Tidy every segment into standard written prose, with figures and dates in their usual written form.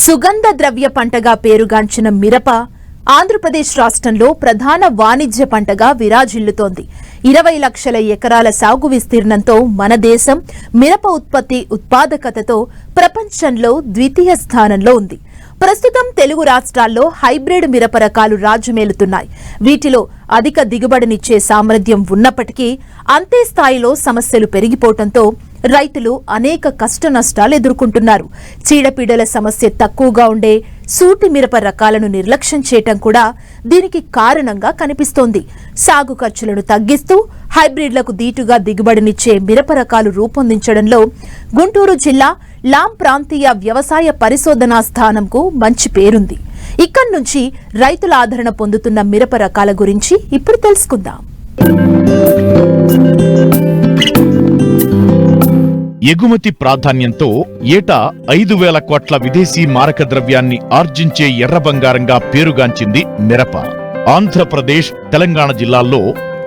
సుగంధ ద్రవ్య పంటగా పేరుగాంచిన మిరప ఆంధ్రప్రదేశ్ రాష్ట్రంలో ప్రధాన వాణిజ్య పంటగా విరాజిల్లుతోంది. 20 లక్షల ఎకరాల సాగు విస్తీర్ణంతో మన దేశం మిరప ఉత్పాదకతతో ప్రపంచంలో ద్వితీయ స్థానంలో ఉంది. ప్రస్తుతం తెలుగు రాష్ట్రాల్లో హైబ్రిడ్ మిరప రకాలు రాజ్యమేలుతున్నాయి. వీటిలో అధిక దిగుబడినిచ్చే సామర్థ్యం ఉన్నప్పటికీ అంతే స్థాయిలో సమస్యలు పెరిగిపోవడంతో రైతులు అనేక కష్ట నష్టాలు ఎదుర్కొంటున్నారు. చీడపీడల సమస్య తక్కువగా ఉండే సూటి మిరప రకాలను నిర్లక్ష్యం చేయటం కూడా దీనికి కారణంగా కనిపిస్తోంది. సాగు ఖర్చులను తగ్గిస్తూ హైబ్రిడ్లకు దీటుగా దిగుబడినిచ్చే మిరప రకాలు రూపొందించడంలో గుంటూరు జిల్లా లాం ప్రాంతీయ వ్యవసాయ పరిశోధనా స్థానంకు మంచి పేరుంది. ఇక్కడి నుంచి రైతుల ఆదరణ పొందుతున్న మిరప రకాల గురించి ఇప్పుడు తెలుసుకుందాం. ఎగుమతి ప్రాధాన్యంతో ఏటా 5,000 కోట్ల విదేశీ మారక ద్రవ్యాన్ని ఆర్జించే ఎర్ర బంగారంగా పేరుగాంచింది మిరప. ఆంధ్రప్రదేశ్, తెలంగాణ జిల్లాల్లో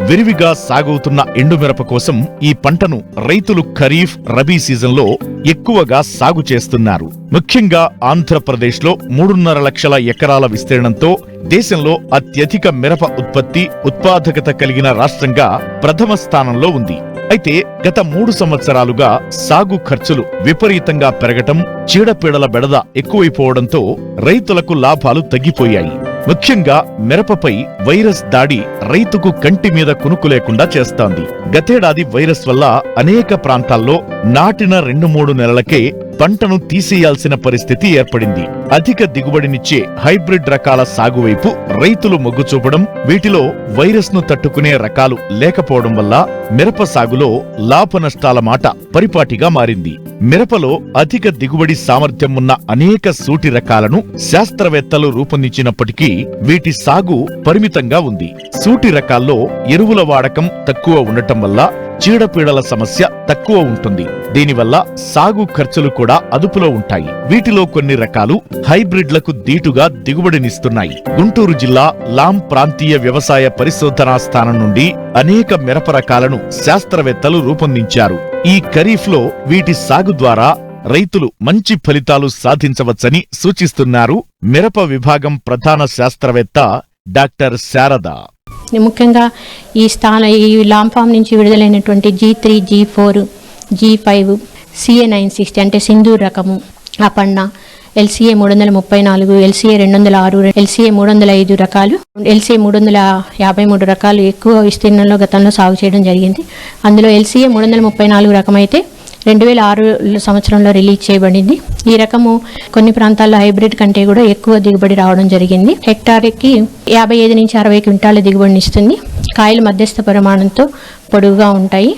విరివిగా సాగవుతున్న ఎండుమిరప కోసం ఈ పంటను రైతులు ఖరీఫ్, రబీ సీజన్లో ఎక్కువగా సాగు చేస్తున్నారు. ముఖ్యంగా ఆంధ్రప్రదేశ్లో 3.5 లక్షల ఎకరాల విస్తీర్ణంతో దేశంలో అత్యధిక మిరప ఉత్పాదకత కలిగిన రాష్ట్రంగా ప్రథమ స్థానంలో ఉంది. అయితే గత 3 సంవత్సరాలుగా సాగు ఖర్చులు విపరీతంగా పెరగటం, చీడపీడల బెడద ఎక్కువైపోవడంతో రైతులకు లాభాలు తగ్గిపోయాయి. ముఖ్యంగా మిరపపై వైరస్ దాడి రైతుకు కంటి మీద కునుకు లేకుండా చేస్తోంది. గతేడాది వైరస్ వల్ల అనేక ప్రాంతాల్లో నాటిన 2-3 నెలలకే పంటను తీసేయాల్సిన పరిస్థితి ఏర్పడింది. అధిక దిగుబడినిచ్చే హైబ్రిడ్ రకాల సాగు వైపు రైతులు మొగ్గు చూపడం, వీటిలో వైరస్ ను తట్టుకునే రకాలు లేకపోవడం వల్ల మిరప సాగులో లాభ నష్టాల మాట పరిపాటిగా మారింది. మిరపలో అధిక దిగుబడి సామర్థ్యం ఉన్న అనేక సూటి రకాలను శాస్త్రవేత్తలు రూపొందించినప్పటికీ వీటి సాగు పరిమితంగా ఉంది. సూటి రకాల్లో ఎరువుల వాడకం తక్కువ ఉండటం వల్ల చీడపీడల సమస్య తక్కువ ఉంటుంది. దీనివల్ల సాగు ఖర్చులు కూడా అదుపులో ఉంటాయి. వీటిలో కొన్ని రకాలు హైబ్రిడ్లకు దీటుగా దిగుబడినిస్తున్నాయి. గుంటూరు జిల్లా లాం ప్రాంతీయ వ్యవసాయ పరిశోధనా స్థానం నుండి అనేక మిరప రకాలను శాస్త్రవేత్తలు రూపొందించారు. ఈ ఖరీఫ్లో వీటి సాగు ద్వారా రైతులు మంచి ఫలితాలు సాధించవచ్చని సూచిస్తున్నారు మిరప విభాగం ప్రధాన శాస్త్రవేత్త డాక్టర్ శారద. ముఖ్యంగా ఈ లాం ఫామ్ నుంచి విడుదలైనటువంటి G3, G4, G5, CA 960 అంటే సింధూర్ రకము, అపన్న, LCA 334, LCA 206, LCA 305 రకాలు, LCA 353 రకాలు ఎక్కువ విస్తీర్ణంలో గతంలో సాగు చేయడం జరిగింది. అందులో LCA 334 రకం అయితే 2006 సంవత్సరంలో రిలీజ్ చేయబడింది. ఈ రకము కొన్ని ప్రాంతాల్లో హైబ్రిడ్ కంటే కూడా ఎక్కువ దిగుబడి రావడం జరిగింది. హెక్టార్కి 55 నుంచి 60 క్వింటాల దిగుబడిని ఇస్తుంది. కాయలు మధ్యస్థ పరిమాణంతో పొడుగుగా ఉంటాయి.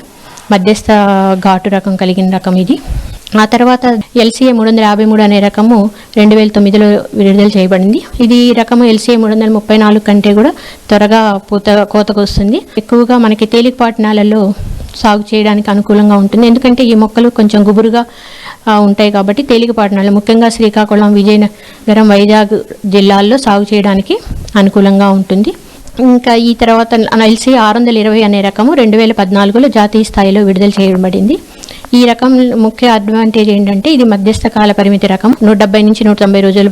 మధ్యస్థ ఘాటు రకం కలిగిన రకం ఇది. ఆ తర్వాత LCA 353 అనే రకము 2009లో విడుదల చేయబడింది. ఇది రకము LCA 334 కంటే కూడా త్వరగా కోతకు వస్తుంది. ఎక్కువగా మనకి తేలికపాటి నేలల్లో సాగు చేయడానికి అనుకూలంగా ఉంటుంది. ఎందుకంటే ఈ మొక్కలు కొంచెం గుబురుగా ఉంటాయి కాబట్టి తేలికపాటి నేల, ముఖ్యంగా శ్రీకాకుళం, విజయనగరం, వైజాగ్ జిల్లాల్లో సాగు చేయడానికి అనుకూలంగా ఉంటుంది. ఇంకా ఈ తర్వాత LCA 620 అనే రకము 2014లో జాతీయ స్థాయిలో విడుదల చేయబడింది. ఈ రకం ముఖ్య అడ్వాంటేజ్ ఏంటంటే ఇది మధ్యస్థ కాల పరిమితి రకం. 170 నుంచి 190 రోజుల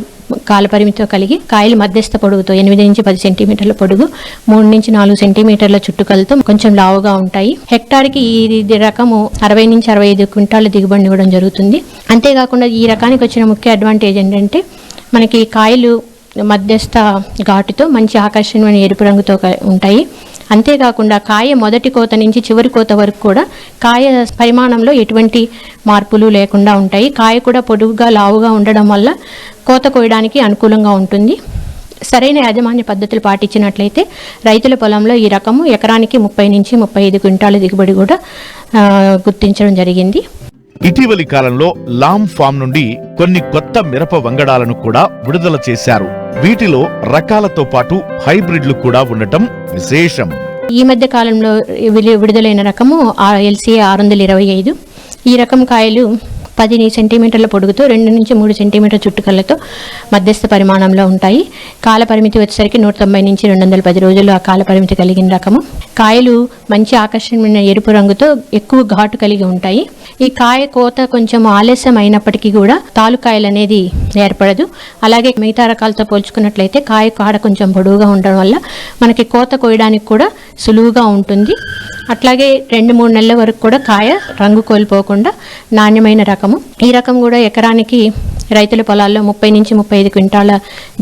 కాల పరిమితితో కలిగి కాయలు మధ్యస్థ పొడుగుతో 8 నుంచి 10 సెంటీమీటర్ల పొడుగు, 3 నుంచి 4 సెంటీమీటర్ల చుట్టుకలతో కొంచెం లావుగా ఉంటాయి. హెక్టార్కి ఈ రకము 60 నుంచి 65 క్వింటాల దిగుబడిని ఇవ్వడం జరుగుతుంది. అంతేకాకుండా ఈ రకానికి వచ్చిన ముఖ్య అడ్వాంటేజ్ ఏంటంటే మనకి కాయలు మధ్యస్థ ఘాటుతో మంచి ఆకర్షణీయమైన ఎరుపు రంగుతో ఉంటాయి. అంతేకాకుండా కాయ మొదటి కోత నుంచి చివరి కోత వరకు కూడా కాయ పరిమాణంలో ఎటువంటి మార్పులు లేకుండా ఉంటాయి. కాయ కూడా పొడుగుగా లావుగా ఉండడం వల్ల కోత కోయడానికి అనుకూలంగా ఉంటుంది. సరైన యాజమాన్య పద్ధతులు పాటించినట్లయితే రైతుల పొలంలో ఈ రకము ఎకరానికి 30 నుంచి 35 క్వింటాల దిగుబడి కూడా గుర్తించడం జరిగింది. ఇటీవలి కాలంలో లాం ఫామ్ నుండి కొన్ని కొత్త మిరప వంగడాలను కూడా విడుదల చేశారు. వీటిలో రకాలతో పాటు హైబ్రిడ్లు కూడా ఉండటం విశేషం. ఈ మధ్య కాలంలో విడుదలైన రకము LCA 625. ఈ రకం కాయలు 10 సెంటీమీటర్ల పొడుగుతో 2 నుంచి 3 సెంటీమీటర్ల చుట్టుకలతో మధ్యస్థ పరిమాణంలో ఉంటాయి. కాల పరిమితి వచ్చేసరికి 190 నుంచి 210 రోజులు ఆ కాల పరిమితి కలిగిన రకము. కాయలు మంచి ఆకర్షణీయమైన ఎరుపు రంగుతో ఎక్కువ ఘాటు కలిగి ఉంటాయి. ఈ కాయ కోత కొంచెం ఆలస్యం అయినప్పటికీ కూడా తాలుకాయలు అనేది ఏర్పడదు. అలాగే మిగతా రకాలతో పోల్చుకున్నట్లయితే కాయ కాడ కొంచెం పొడవుగా ఉండడం వల్ల మనకి కోత కోయడానికి కూడా సులువుగా ఉంటుంది. అట్లాగే 2-3 నెలల వరకు కూడా కాయ రంగు కోల్పోకుండా నాణ్యమైన రకము. ఈ రకం కూడా ఎకరానికి రైతుల పొలాల్లో 30 నుంచి 35 క్వింటాల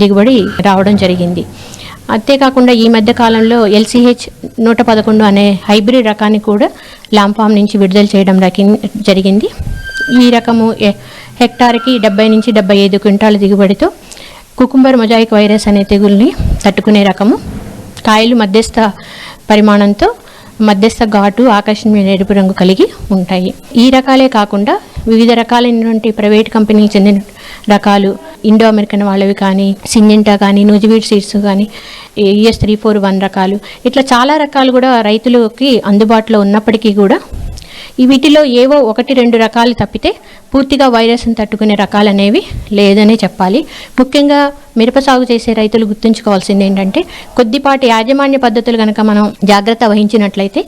దిగుబడి రావడం జరిగింది. అంతేకాకుండా ఈ మధ్య కాలంలో LCH 111 అనే హైబ్రిడ్ రకాన్ని కూడా లాంఫామ్ నుంచి విడుదల చేయడం జరిగింది. ఈ రకము హెక్టార్కి 70 నుంచి 75 క్వింటాల దిగుబడితో కుకుంబర్ మొజాయిక్ వైరస్ అనే తెగుల్ని తట్టుకునే రకము. కాయలు మధ్యస్థ పరిమాణంతో మధ్యస్థ ఘాటు ఆకర్షణీయమైన ఎరుపు రంగు కలిగి ఉంటాయి. ఈ రకాలే కాకుండా వివిధ రకాలైనటువంటి ప్రైవేట్ కంపెనీకి చెందిన రకాలు, ఇండో అమెరికన్ వాళ్ళవి కానీ, సింజెంటా కానీ, నూజివీడ్ సీడ్స్ కానీ, ES 341 రకాలు, ఇట్లా చాలా రకాలు కూడా రైతులకి అందుబాటులో ఉన్నప్పటికీ కూడా వీటిలో ఏవో 1-2 రకాలు తప్పితే పూర్తిగా వైరస్ని తట్టుకునే రకాలు అనేవి లేదనే చెప్పాలి. ముఖ్యంగా మిరప సాగు చేసే రైతులు గుర్తుంచుకోవాల్సింది ఏంటంటే, కొద్దిపాటి యాజమాన్య పద్ధతులు కనుక మనం జాగ్రత్త వహించినట్లయితే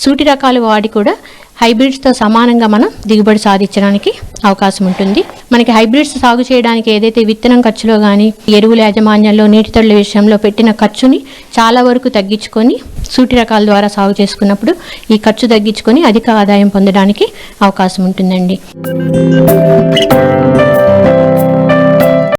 సూటి రకాలు వాడి కూడా హైబ్రిడ్స్తో సమానంగా మనం దిగుబడి సాధించడానికి అవకాశం ఉంటుంది. మనకి హైబ్రిడ్స్ సాగు చేయడానికి ఏదైతే విత్తనం ఖర్చులో కానీ, ఎరువుల యాజమాన్యంలో, నీటి తడుల విషయంలో పెట్టిన ఖర్చుని చాలా వరకు తగ్గించుకొని సూటి రకాల ద్వారా సాగు చేసుకున్నప్పుడు ఈ ఖర్చు తగ్గించుకొని అధిక ఆదాయం పొందడానికి అవకాశం ఉంటుందండి.